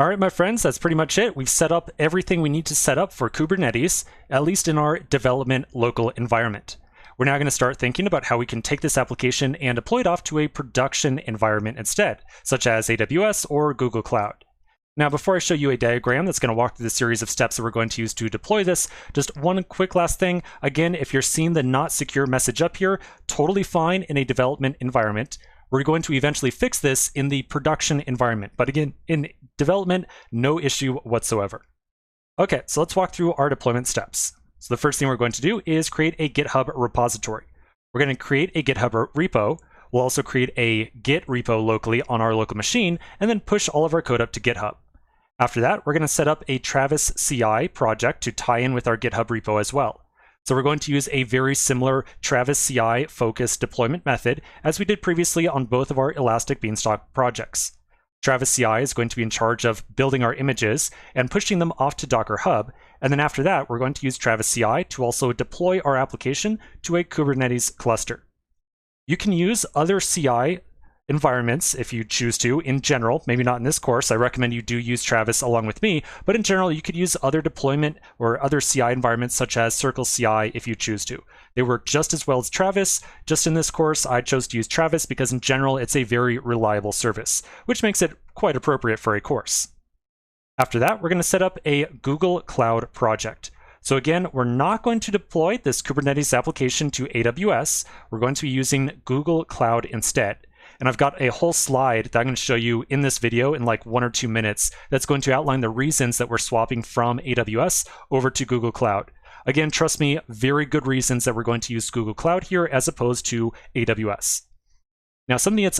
All right, my friends, that's pretty much it. We've set up everything we need to set up for Kubernetes, at least in our development local environment. We're now going to start thinking about how we can take this application and deploy it off to a production environment instead, such as AWS or Google Cloud. Now, before I show you a diagram that's going to walk through the series of steps that we're going to use to deploy this, just one quick last thing. Again, if you're seeing the not secure message up here, totally fine in a development environment. We're going to eventually fix this in the production environment. But again, in development, no issue whatsoever. Okay, so let's walk through our deployment steps. So the first thing we're going to do is create a GitHub repository. We're going to create a GitHub repo. We'll also create a Git repo locally on our local machine, and then push all of our code up to GitHub. After that, we're going to set up a Travis CI project to tie in with our GitHub repo as well. So we're going to use a very similar Travis CI focused deployment method as we did previously on both of our Elastic Beanstalk projects. Travis CI is going to be in charge of building our images and pushing them off to Docker Hub. And then after that, we're going to use Travis CI to also deploy our application to a Kubernetes cluster. You can use other CI environments if you choose to. In general, maybe not in this course, I recommend you do use Travis along with me, but in general, you could use other deployment or other CI environments such as Circle CI if you choose to. They work just as well as Travis. Just in this course, I chose to use Travis because in general, it's a very reliable service, which makes it quite appropriate for a course. After that, we're going to set up a Google Cloud project. So again, we're not going to deploy this Kubernetes application to AWS. We're going to be using Google Cloud instead. And I've got a whole slide that I'm going to show you in this video in like 1 or 2 minutes that's going to outline the reasons that we're swapping from AWS over to Google Cloud. Again, trust me, very good reasons that we're going to use Google Cloud here as opposed to AWS. Now, something that's